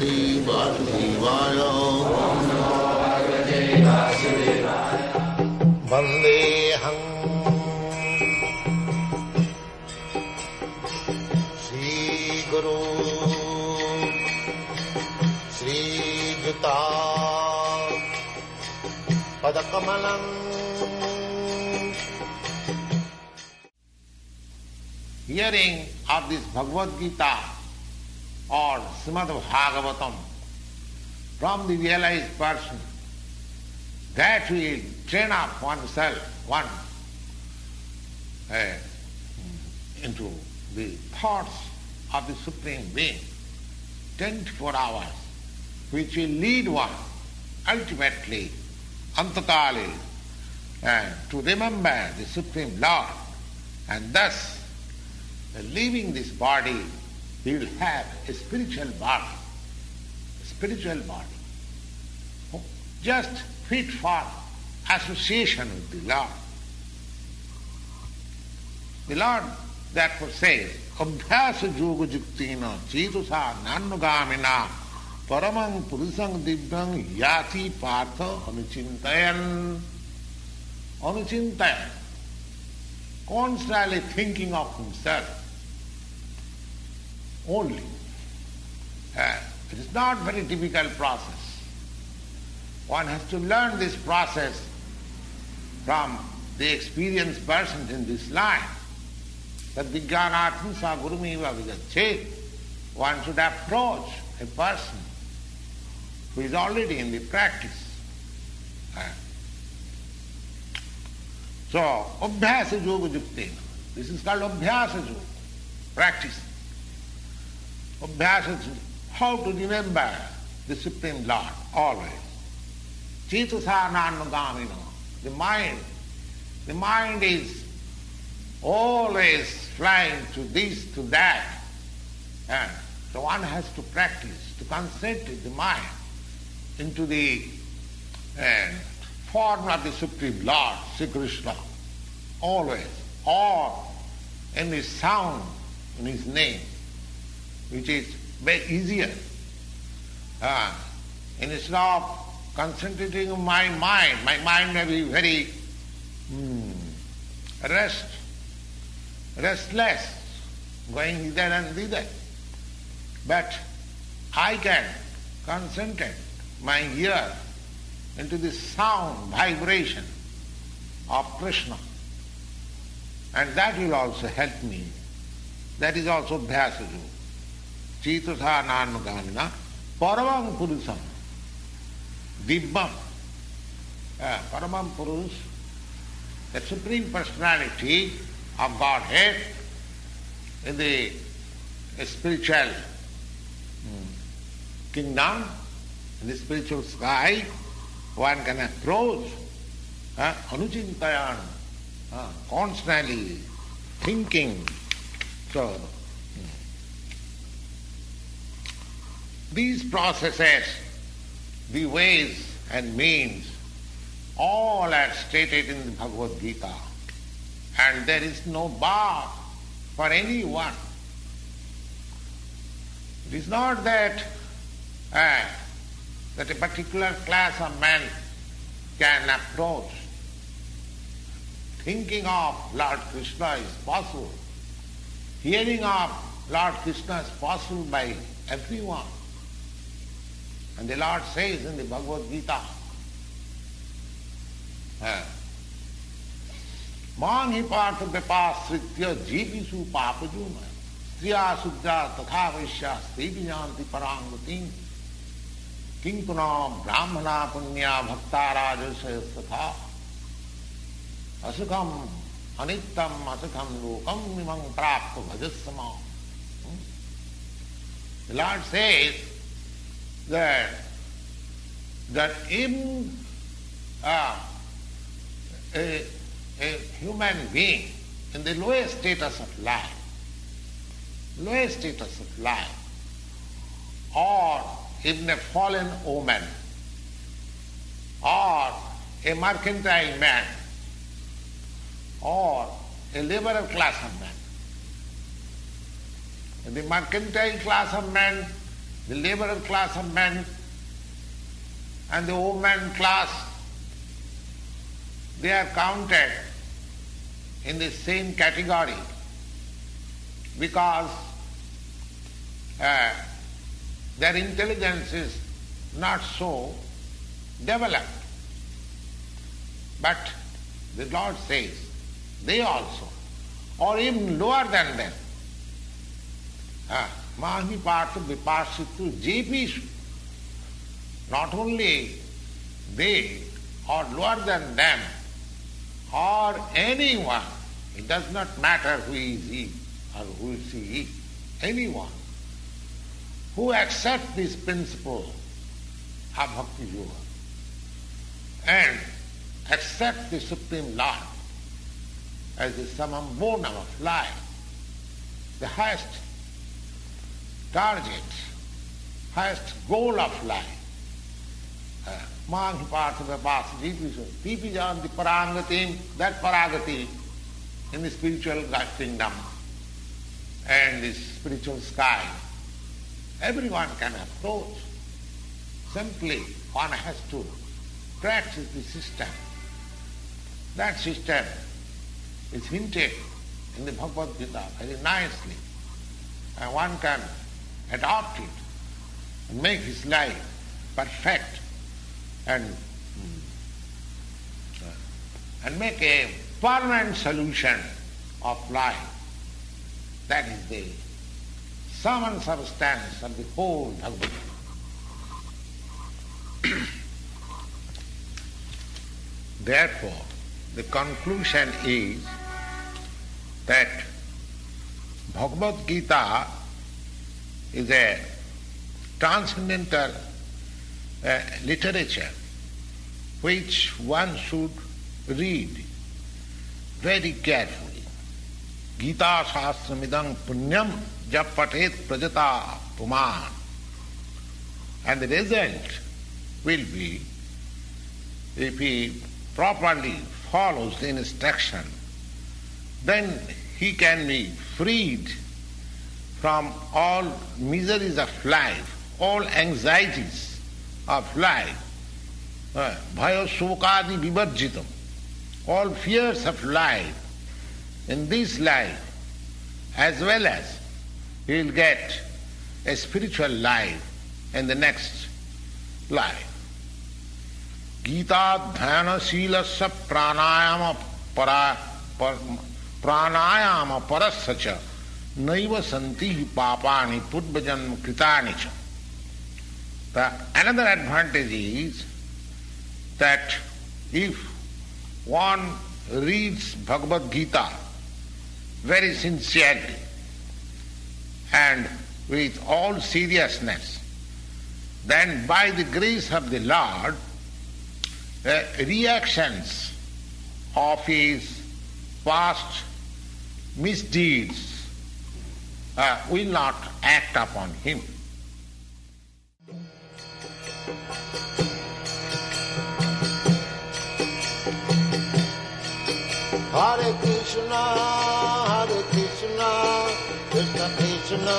Parvati Vasudevaya. Vandeham Shri Guru Shri Juta Padakamalam. Hearing of this Bhagavad Gita or Srimad Bhagavatam from the realized person, that will train up oneself, into the thoughts of the Supreme Being, 24 hours, which will lead one ultimately, antakali, to remember the Supreme Lord, and thus, leaving this body, he will have a spiritual body, just fit for association with the Lord. The Lord therefore says, Abhyasa yoga juktina chetusa nanugamina paramang purusang divyang yati partha anuchintayan. Anuchintayan. Constantly thinking of himself only. It is not a very difficult process. One has to learn this process from the experienced persons in this line. That vijnanatma sa gurumeva vigachet. One should approach a person who is already in the practice. So, abhyasa yoga juktena. This is called abhyasa yoga, practice. Abhyasa, how to remember the Supreme Lord always. Chetusa nanugamino. The mind is always flying to this, to that. And so one has to practice, to concentrate the mind into the form of the Supreme Lord, Sri Krishna, always, or in the sound in his name, which is very easier. Instead of concentrating on my mind may be very restless, going hither and thither. But I can concentrate my ear into the sound, vibration of Krishna. And that will also help me. That is also Abhyasa Yoga. Chetusa nanugamina paramam purusam dibbam. Paramam Purus, the Supreme Personality of Godhead in the spiritual kingdom, in the spiritual sky, one can approach anuchintayan, constantly thinking. So, these processes, the ways and means, all are stated in the Bhagavad Gita. And there is no bar for anyone. It is not that a particular class of men can approach. Thinking of Lord Krishna is possible. Hearing of Lord Krishna is possible by everyone. And the Lord says in the Bhagavad Gita, Mang hi partha vyapasritya jeevisu papajuna striya sudra tatha vaishya stevijanti parangvatim kinkuna brahmana punya bhakta rajasya tatha asukam anittam asukam lokam imam prapta bhajasama. The Lord says that in a human being in the lowest status of life, or even a fallen woman, or a mercantile man, or a liberal class of men. In the mercantile class of men, the laborer class of men and the woman class, they are counted in the same category because their intelligence is not so developed. But the Lord says, they also, or even lower than them, Mahi Partha Vipashitu Jepishu, not only they or lower than them or anyone, it does not matter who is he or who is he, anyone who accepts this principle of Bhakti Yoga and accepts the Supreme Lord as the summum bonum of life, the highest target, highest goal of life. Mahi Partha Vipashitu Jepishu Janti Paragatim, that Paragati in the spiritual kingdom and the spiritual sky, everyone can approach. Simply one has to practice the system. That system is hinted in the Bhagavad Gita very nicely, and one can adopt it and make his life perfect and make a permanent solution of life. That is the sum and substance of the whole Bhagavad Gita. Therefore, the conclusion is that Bhagavad Gita is a transcendental literature which one should read very carefully. Gita Shastramidam Punyam Jap Patet Prajata Puman. And the result will be, if he properly follows the instruction, then he can be freed from all miseries of life, all anxieties of life, bhaya shokadi vivarjitam, all fears of life in this life, as well as he will get a spiritual life in the next life. Gita dhyana silasya pranayama parasya naiva santi papani purvajanma kritani cha. Another advantage is that if one reads Bhagavad Gita very sincerely and with all seriousness, then by the grace of the Lord, reactions of his past misdeeds will not act upon him. Hare Krishna, Krishna Krishna,